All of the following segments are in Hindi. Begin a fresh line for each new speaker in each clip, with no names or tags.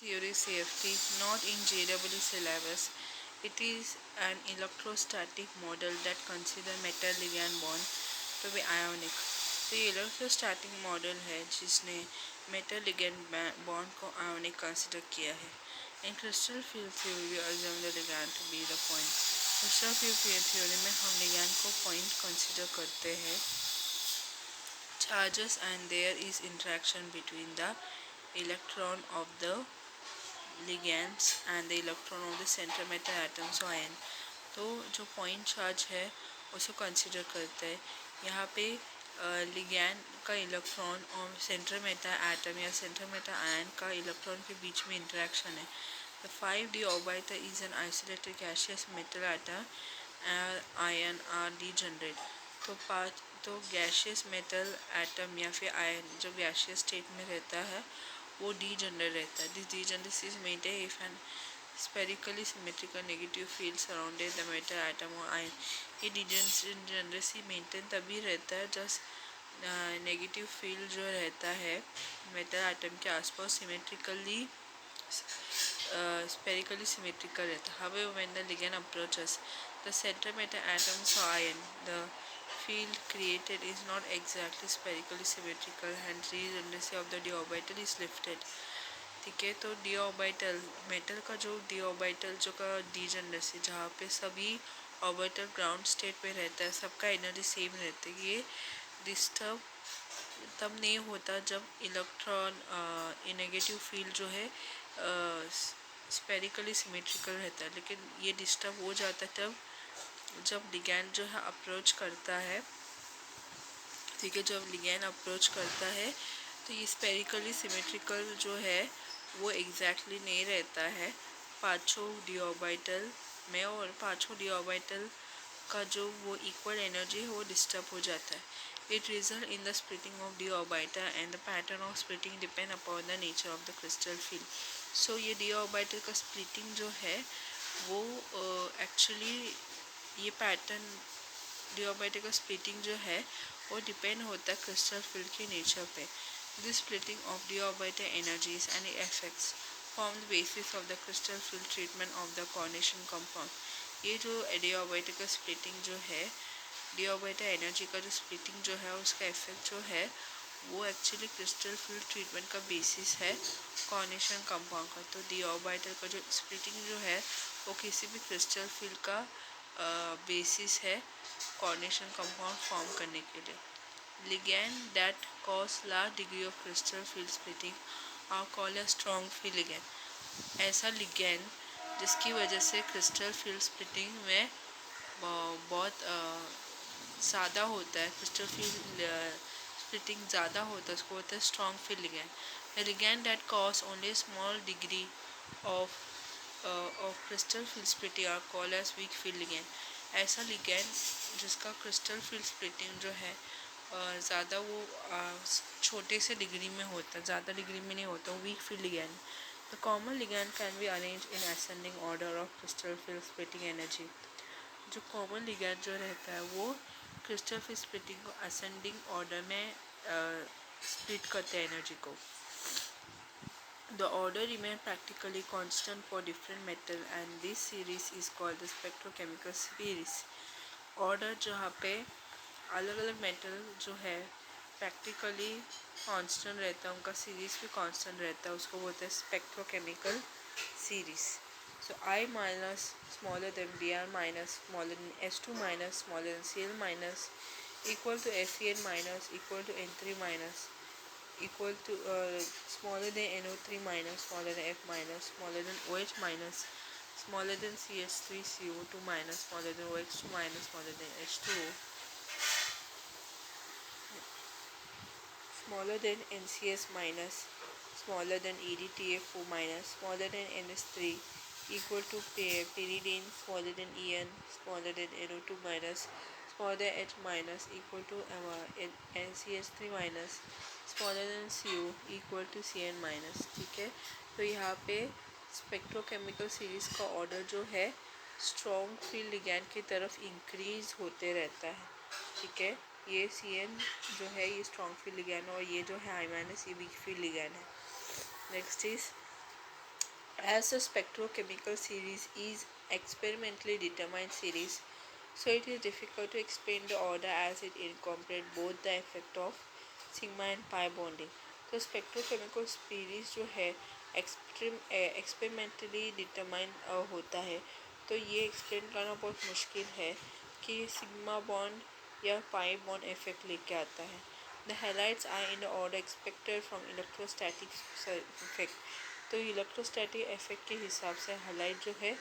theory CFT, not in JEE syllabus. It is an electrostatic model that considers metal ligand bond to be ionic. तो ये इलेक्ट्रोस्टैटिक मॉडल है जिसने मेटल लिगेंड बॉन्ड को आयोनिक कंसिडर किया है. In crystal field theory assume the ligand to be the point. Crystal field theory में हम लिगैंड को पॉइंट कंसिडर करते हैं. Charges and there is interaction between the electron of the ligands and the electron of the centre metal atoms ion. तो जो पॉइंट चार्ज है उसको कंसिडर करते हैं. यहाँ पे लिगैंड का इलेक्ट्रॉन और सेंटर मेटा एटम या सेंटर मेटा आयन का इलेक्ट्रॉन के बीच में इंटरेक्शन है. The 5d orbital is an isolated gaseous metal atom ion are degenerate. तो गैसियस मेटल एटम या फिर आयन जो गैसियस स्टेट में रहता है वो डीजनरेट रहता है. This degeneracy is maintain if an spherically symmetrical negative field surrounded the metal atom or ion. ये डीजनरेसी मेंटेन तभी रहता है जब नेगेटिव फील्ड जो रहता है मेटल एटम के आसपास सिमेट्रिकली स्पेरिकली सिमेट्रिकल रहता है. However, when the ligand approaches the center metal atoms or ion, the field created is not exactly spherically symmetrical, hence redundancy of the d orbital is lifted. ठीक है. तो डी ऑर्बिटल मेटल का जो डी ऑर्बिटल जो का डीजनरेसी जहाँ पे सभी ऑर्बिटल ग्राउंड स्टेट पे रहता है, सबका एनर्जी सेम रहता है. ये डिस्टर्ब तब नहीं होता जब इलेक्ट्रॉन नेगेटिव फील्ड जो है स्पेरिकली सिमेट्रिकल रहता है. लेकिन ये डिस्टर्ब हो जाता है तब जब लिगैंड जो है अप्रोच करता है. ठीक है. जब लिगैंड अप्रोच करता है तो ये स्पेरिकली सिमेट्रिकल जो है वो एग्जैक्टली नहीं रहता है पाँचों डी ऑर्बिटल में, और पाँचों डी ऑर्बिटल का जो वो इक्वल एनर्जी है वो डिस्टर्ब हो जाता है. It result in the splitting of D orbital and the pattern of splitting depend upon the nature of the crystal field. So ये डी ऑर्बिटल का स्प्लिटिंग जो है वो एक्चुअली ये पैटर्न डी ऑर्बिटल का स्प्लिटिंग जो है वो डिपेंड होता है क्रिस्टल फील्ड के नेचर पे. This splitting of D orbital energies and effects form the basis of the crystal field treatment of the coronation compound. ये जो डी ऑर्बिटल का स्प्लिटिंग जो है, डी ऑर्बिटल एनर्जी का जो स्प्लिटिंग जो है उसका इफेक्ट जो है वो एक्चुअली क्रिस्टल फील्ड ट्रीटमेंट का बेसिस है कॉर्नेशन कंपाउंड का. तो डी ऑर्बिटल का जो स्प्लिटिंग जो है वो किसी भी क्रिस्टल फील्ड का बेसिस है कॉर्नेशन कंपाउंड फॉर्म करने के लिए. Ligand that cause large degree of crystal field splitting are called as strong field ligand. ऐसा लिगैंड जिसकी वजह से क्रिस्टल फील्ड स्प्लिटिंग में बहुत ज़्यादा होता है, क्रिस्टल फील्ड स्प्लिटिंग ज़्यादा होता है, उसको होता है strong field ligand. A ligand that cause only small degree of crystal field splitting are called as weak field ligand. ऐसा ligand जिसका crystal field splitting जो है ज़्यादा वो छोटे से डिग्री में होता है, ज़्यादा डिग्री में नहीं होता, वो weak field ligand. The common ligand can be arranged in ascending order of crystal field splitting energy. जो कॉमन लिगैंड जो रहता है वो क्रिस्टल फील्ड स्प्लिटिंग को असेंडिंग ऑर्डर में स्प्लिट करते हैं एनर्जी को. The order remain practically constant for different metal and this series is called the spectrochemical series. Order जहाँ पे अलग अलग मेटल जो है प्रैक्टिकली कांस्टेंट रहता है, उनका सीरीज भी कांस्टेंट रहता है, उसको बोलते हैं spectrochemical series. So I minus smaller than Br minus smaller than S2 minus smaller than Cl minus equal to Fe(n) minus equal to N3 minus equal to smaller than NO3 minus smaller than F minus smaller than OH minus smaller than CH3CO2 minus smaller than OH2 minus smaller than H2O smaller than NCS minus smaller than EDTA4 minus smaller than NS3 equal to pyridine smaller than En smaller than NO2 minus smaller than H minus equal to NCH3 minus smaller than CO equal to Cn minus. ठीक है. तो यहाँ पे स्पेक्ट्रोकेमिकल सीरीज का ऑर्डर जो है स्ट्रॉन्ग फील्ड लिगैंड की तरफ इंक्रीज होते रहता है. ठीक है. ये Cn जो है ये स्ट्रॉन्ग फील्ड लिगैंड और ये जो है I- ये वीक फील्ड लिगैंड है. Next is As the spectrochemical series is experimentally determined series, so it is difficult to explain the order as it incorporates both the effect of sigma and pi bonding. तो स्पेक्ट्रोकेमिकल सीरीज जो है एक्सपेरिमेंटली डिटरमाइन होता है, तो ये एक्सप्लेन करना बहुत मुश्किल है कि सिग्मा बॉन्ड या पाई बॉन्ड इफेक्ट लेके आता है. The halides are in the order expected from electrostatic effect. तो इलेक्ट्रोस्टैटिक इफेक्ट के हिसाब से हैलाइड जो है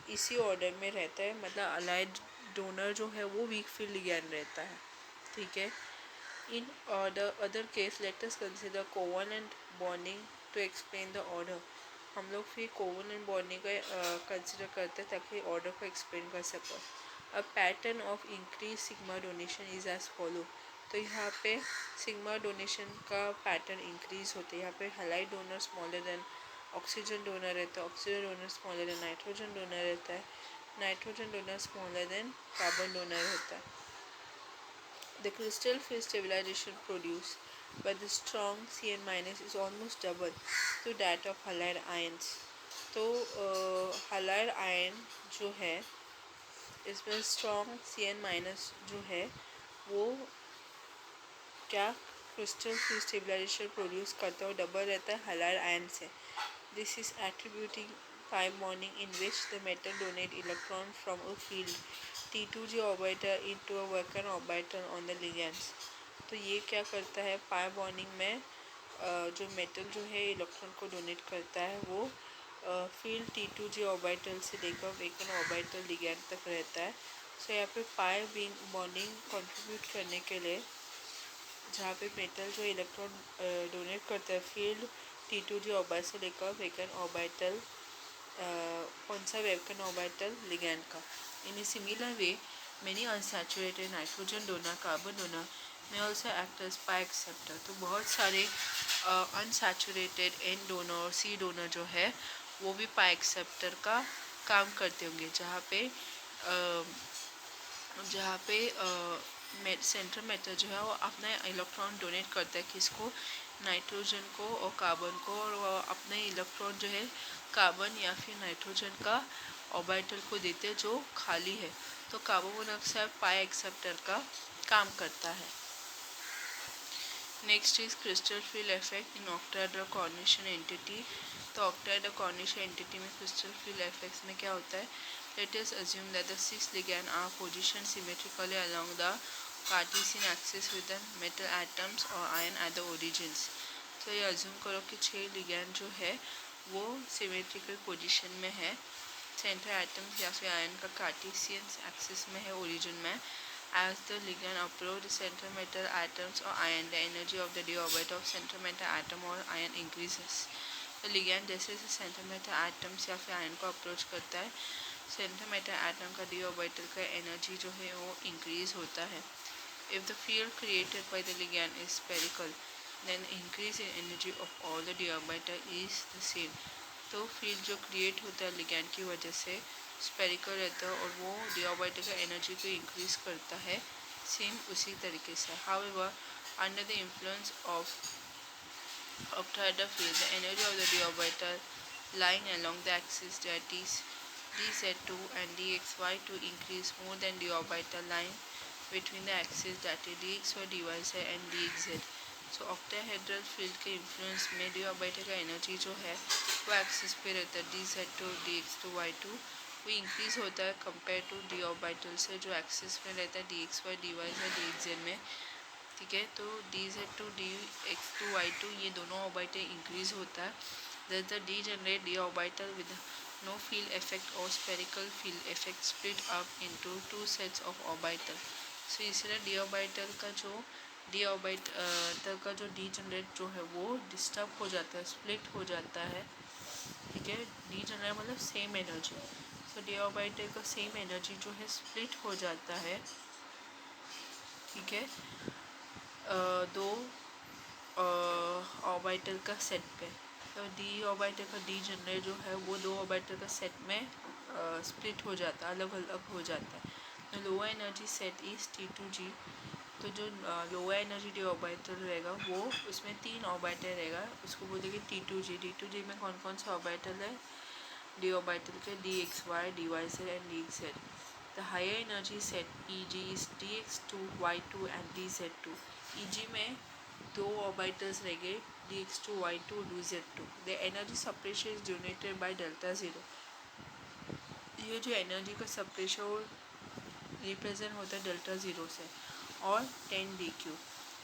इसी ऑर्डर में रहता है, मतलब अलाइड डोनर जो है वो वीक फील्ड लिगैंड रहता है. ठीक है. In the other case let us consider covalent bonding to explain the order. हम लोग फिर कोवेलेंट बॉन्डिंग का कंसिडर करते हैं ताकि ऑर्डर को एक्सप्लेन कर सको. A pattern of increase sigma donation is as follow. तो यहाँ पे सिग्मा डोनेशन का पैटर्न इंक्रीज होते हैं. यहाँ पे halide donor smaller than oxygen donor रहता है, oxygen donor smaller than nitrogen donor रहता है, nitrogen donor smaller than carbon donor होता है. The crystal field stabilization produced by the strong Cn minus is almost double to that of halide ions. तो halide ion जो है इसमें स्ट्रॉन्ग Cn माइनस जो है वो क्या क्रिस्टल फिल्ड स्टेबिलाईजेशन प्रोड्यूस करता है और डबल रहता है halide ion से. This is attributing pi bonding in which the metal donate electron from a field T2g orbital into a vacant orbital on the ligands. तो ये क्या करता है, पाई बॉन्डिंग में जो मेटल जो है इलेक्ट्रॉन को डोनेट करता है वो फील्ड T2g ऑर्बिटल से लेकर वेकेंट ऑर्बिटल लिगैंड तक रहता है. सो यहाँ पे पाई बॉन्डिंग कंट्रीब्यूट करने के लिए जहाँ पे मेटल जो इलेक्ट्रॉन डोनेट करता है फील्ड T2g ऑर्बिटल से लेकर वेकेंट ऑर्बिटल, कौन सा वेकेंट ऑर्बिटल, लिगैंड का. In a similar way many unsaturated nitrogen donor, carbon donor may also act as pi acceptor. तो बहुत सारे unsaturated N donor और C donor जो है वो भी pi acceptor का काम करते होंगे, जहाँ पे सेंट्रल मेटल जो है वो अपना इलेक्ट्रॉन डोनेट करता है किसको, नाइट्रोजन को और कार्बन को, और वो अपने इलेक्ट्रॉन जो है कार्बन या फिर नाइट्रोजन का ऑर्बिटल को देते हैं जो खाली है. तो कार्बन मोनोऑक्साइड पाई एक्सेप्टर का काम करता है. Next is crystal field effect in octahedral coordination entity. तो ऑक्टाहेड्रल कोऑर्डिनेशन एंटिटी में क्रिस्टल फील्ड इफेक्ट्स में क्या होता है, let us assume that the 6 ligand are position symmetrically along the Cartesian axis with the metal atoms or ion at the origins. तो ये अज्यूम करो कि 6 लिगैंड जो है वो सिमेट्रिकल पोजीशन में है, सेंटर एटम्स या फिर आयन का कार्टेशियन एक्सिस में है ओरिजिन में. As the ligand approach the central metal atoms or ion, the energy of the d orbital of central metal atom or ion increases. तो ligand जैसे जैसे central metal atoms या फिर ion को approach करता है, central metal atom का d orbital का energy जो है वो increase होता है. If the field created by the ligand is spherical, then increase in energy of all the d orbital is the same. तो फील्ड जो क्रिएट होता है लिगैंड की वजह से स्पेरिकल रहता है और वो डी ऑर्बिटल का एनर्जी को इंक्रीज करता है सेम उसी तरीके से. However under the influence of octahedral field the energy of the D orbital lying along the axis, that is dz2 and dxy2, increase more than the orbital line between the axis, that is dxy dyz and dxz. So octahedral field के इन्फ्लुएंस में डी ऑर्बिटल का एनर्जी जो है वो एक्सिस पे रहता है, dz2 dx2 y2 वो इंक्रीज होता है कंपेयर टू डी ऑर्बिटल से जो एक्सिस में रहता है dxy dyz dxz में. ठीक है. तो dz2 dx2 y2 ये दोनों ऑर्बिटल इंक्रीज होता है. Thus the degenerate d orbital with no field effect or spherical field effect split up into two sets of orbital. So इसलिए d orbital का जो degenerate जो है वो डिस्टर्ब हो जाता है, स्प्लिट हो जाता है. ठीक है. degenerate मतलब सेम एनर्जी. तो d orbital का सेम एनर्जी जो है स्प्लिट हो जाता है. ठीक है. दो ऑर्बिटल का सेट पे. तो डी ऑर्बिटल का डीजेनरेट जो है वो दो ऑर्बिटल का सेट में स्प्लिट हो जाता है, अलग अलग हो जाता है. तो lower energy set is T2g. तो जो लोअर एनर्जी डी ऑर्बिटल रहेगा वो उसमें 3 ऑर्बिटल रहेगा, उसको बोलेंगे T2g. T2g में कौन कौन सा ऑर्बिटल है, d orbital के dxy, dyz and dz. The higher energy set Eg is dx2, y2 and dz2. Eg में दो ऑर्बिटल्स रह गए dx2, y2, dz2. The energy separation is denoted by delta zero. ये जो एनर्जी का सेपरेशन रिप्रेजेंट होता है डेल्टा ज़ीरो से. और 10 dq.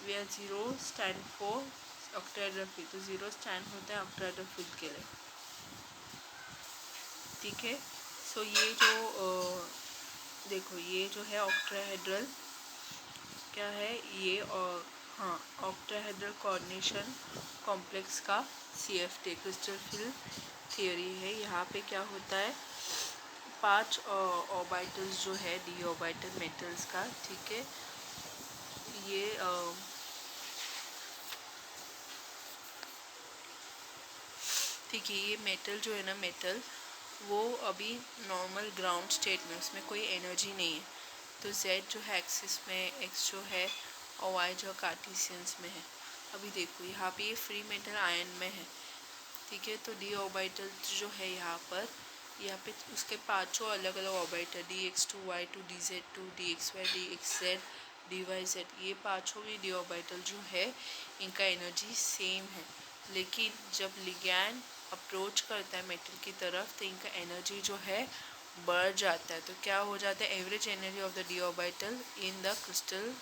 Where zero stand for octahedral field. तो ज़ीरो स्टैंड होता है ऑक्टाहेड्रल फील्ड के लिए. ठीक है. सो ये जो देखो ये जो है ऑक्टाहेड्रल क्या है ये. और हाँ, ऑक्टाहेड्रल कोऑर्डिनेशन कॉम्प्लेक्स का CFT क्रिस्टल फील्ड थियोरी है. यहाँ पे क्या होता है 5 ऑर्बिटल्स जो है d ऑर्बिटल मेटल्स का. ठीक है. ये ठीक है. ये मेटल जो है ना मेटल वो अभी नॉर्मल ग्राउंड स्टेट में उसमें कोई एनर्जी नहीं है. तो Z जो है एक्सिस में, X जो है और Y जो कार्टेशियंस में है. अभी देखो यहाँ पे ये फ्री मेटल आयन में है. ठीक है. तो d ऑर्बिटल जो है यहाँ पे उसके पांचों अलग अलग orbital dx2, y2, dz2, dxy, dxz, dyz. ये पांचों भी d ऑर्बिटल जो है इनका एनर्जी सेम है. लेकिन जब लिगैंड अप्रोच करता है मेटल की तरफ तो इनका एनर्जी जो है बढ़ जाता है. तो क्या हो जाता है average energy of the d orbital in the crystal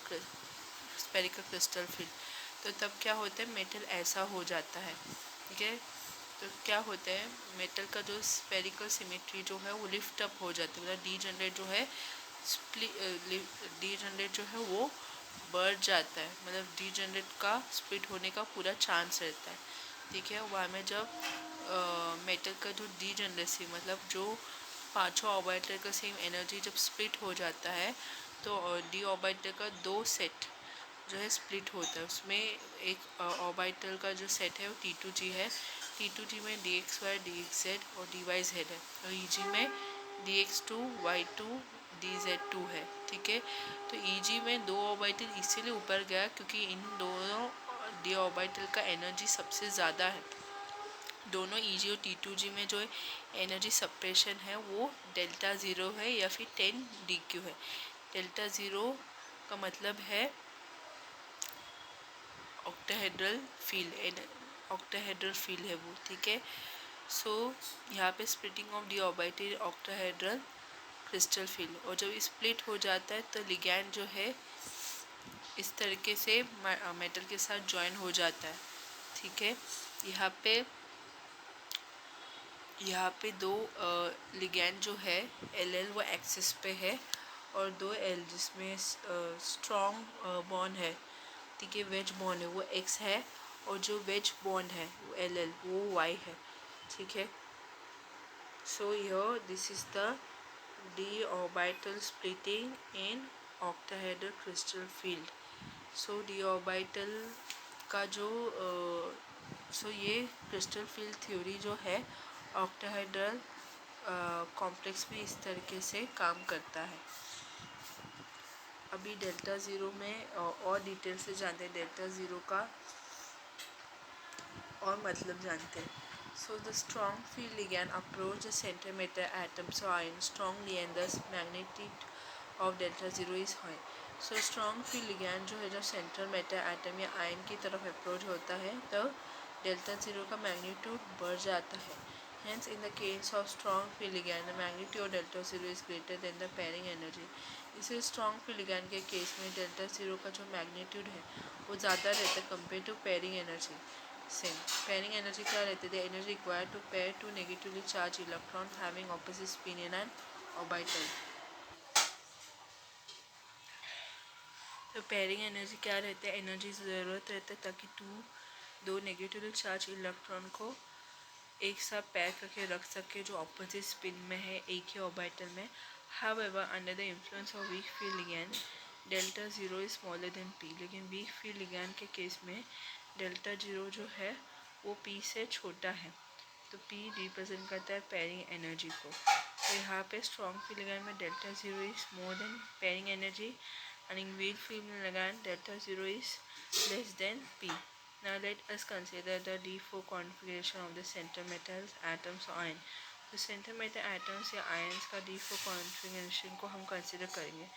spherical crystal field. तो तब क्या होता है मेटल ऐसा हो जाता है. ठीक है. तो क्या होता है मेटल का जो स्फेरिकल सिमेट्री जो है वो लिफ्ट अप हो जाती है. मतलब डी जनरेट जो है वो बढ़ जाता है. मतलब डी जनरेट का स्प्लिट होने का पूरा चांस रहता है. ठीक है. वहाँ में जब मेटल का जो डी जनरेसी मतलब जो पांचों ऑर्बिटल का सेम एनर्जी जब स्प्लिट हो जाता है तो डी ऑर्बिटल का दो सेट जो है स्प्लिट होता है. उसमें एक ऑर्बिटल का जो सेट है वो T2G है. T2G में dxy, dxz और dyz है. और Eg में dx2, y2, dz2 है. ठीक है. तो Eg में दो ऑर्बिटल इसीलिए ऊपर गया क्योंकि इन दोनों d ऑर्बिटल का एनर्जी सबसे ज़्यादा है. दोनों Eg और T2G में जो एनर्जी सेपरेशन है वो डेल्टा ज़ीरो है या फिर 10 dq है. डेल्टा ज़ीरो का मतलब है ऑक्टाहेड्रल फील्ड है वो. ठीक है. सो यहाँ पे splitting of D orbital octahedral crystal field. और जब स्प्लिट हो जाता है तो लिगैंड जो है इस तरीके से मेटल के साथ ज्वाइन हो जाता है. ठीक है. यहाँ पे दो लिगैंड जो है LL वो एक्सिस पे है और दो L जिसमें स्ट्रॉन्ग बॉन्ड है. ठीक है. वेज बॉन्ड है वो X है और जो वेज बॉन्ड है वो LL वो Y है. ठीक है. So here this is the d orbital splitting in octahedral crystal field. So d orbital का जो ये क्रिस्टल फील्ड थ्योरी जो है ऑक्टाहेड्रल कॉम्प्लेक्स में इस तरीके से काम करता है. अभी डेल्टा ज़ीरो में और डिटेल से जानते हैं. डेल्टा ज़ीरो का और मतलब जानते हैं. So the strong field ligand approach the center matter atoms or ion strongly and thus magnitude of delta zero is high. So strong field ligand जो है जब सेंट्रल मैटर एटम या आयन की तरफ अप्रोच होता है तो डेल्टा ज़ीरो का मैग्नीट्यूड बढ़ जाता है. Hence in the case of strong field ligand the magnitude of delta zero is greater than the pairing energy. इसे strong field ligand के केस में डेल्टा ज़ीरो का जो मैग्नीट्यूड है वो ज़्यादा रहता है compare to pairing energy. Same. Pairing energy क्या रहती है? The energy required to pair two negatively charged electrons having opposite spin in an orbital. तो पेयरिंग एनर्जी क्या रहता है? एनर्जी ज़रूरत रहता है ताकि दो नेगेटिवली चार्ज इलेक्ट्रॉन को एक साथ पैर करके रख सके जो ऑपोजिट स्पिन में है एक ही ऑर्बिटल में. However, under the influence of weak field ligand, delta zero is smaller than P. लेकिन वीक फील्ड लिगैंड के केस में डेल्टा ज़ीरो जो है वो P से छोटा है. तो P रिप्रेजेंट करता है पेयरिंग एनर्जी को. तो यहाँ पे स्ट्रॉन्ग फील्ड लिगैंड में delta zero is more than pairing energy and in weak field ligand delta zero is less than P. Now let us consider the D4 configuration of the center metals atoms or ion. तो सेंटर मेटल आइटम्स या आयंस का डी फोर कॉन्फिगरेशन को हम कंसिडर करेंगे।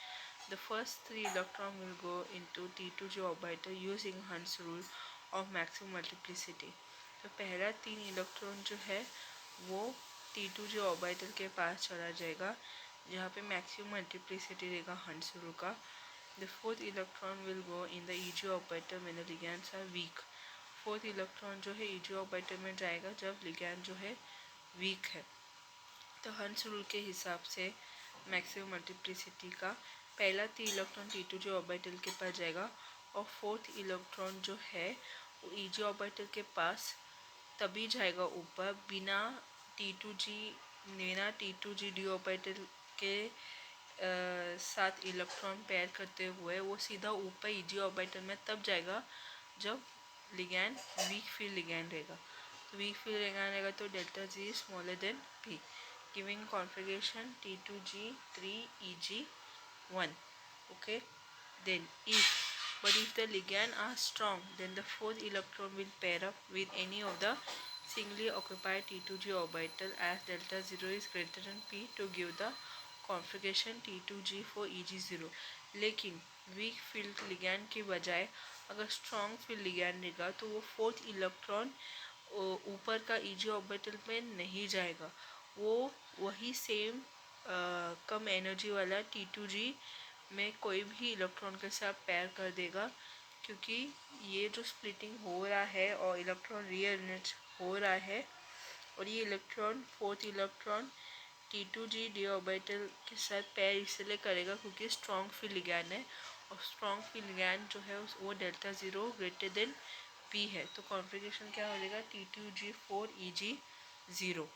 The first 3 electron will go into T2g orbital using हंस रूल ऑफ मैक्सिमम मल्टीप्लिसिटी। तो पहला 3 इलेक्ट्रॉन जो है वो T2g ऑर्बिटल के पास चला जाएगा जहाँ पे मैक्सिमम मल्टीप्लिसिटी रहेगा हंस रूल का। The fourth electron will go in the Eg orbital when the ligands are weak. Fourth electron जो है Eg ऑर्बिटल में जाएगा जब लिगैंड जो है वीक है। तो हंस रूल के हिसाब से मैक्सिमम मल्टीप्लिसिटी का पहला 3 इलेक्ट्रॉन T2g ऑर्बिटल के पास जाएगा और फोर्थ इलेक्ट्रॉन जो है वो Eg ऑर्बिटल के पास तभी जाएगा ऊपर बिना T2g डी ऑर्बिटल के साथ इलेक्ट्रॉन पेयर करते हुए वो सीधा ऊपर Eg ऑर्बिटल में तब जाएगा जब लिगैंड वीक फील्ड लिगैंड रहेगा। तो वीक फील्ड लिगैंड रहेगा तो delta G smaller than P, giving configuration T2G3Eg1. Okay, then if the ligand are strong, then the fourth electron will pair up with any of the singly occupied T2g orbital as delta 0 is greater than P to give the configuration T2G4Eg0। लेकिन वीक फील्ड लिगैंड के बजाय अगर स्ट्रॉन्ग फील्ड लिगैंड रहेगा तो वो फोर्थ इलेक्ट्रॉन ऊपर का Eg ऑर्बिटल में नहीं जाएगा, वो वही सेम कम एनर्जी वाला T2g में कोई भी इलेक्ट्रॉन के साथ पेयर कर देगा, क्योंकि ये जो स्प्लिटिंग हो रहा है और इलेक्ट्रॉन रीअरेंज हो रहा है और ये electron fourth electron T2g D orbital के साथ पेयर इसलिए करेगा क्योंकि स्ट्रॉन्ग फील्ड लिगैंड है और स्ट्रॉन्ग फील्ड लिगैंड जो है वो डेल्टा 0 ग्रेटर देन P है। तो कॉन्फिगरेशन क्या हो जाएगा T2G4Eg0।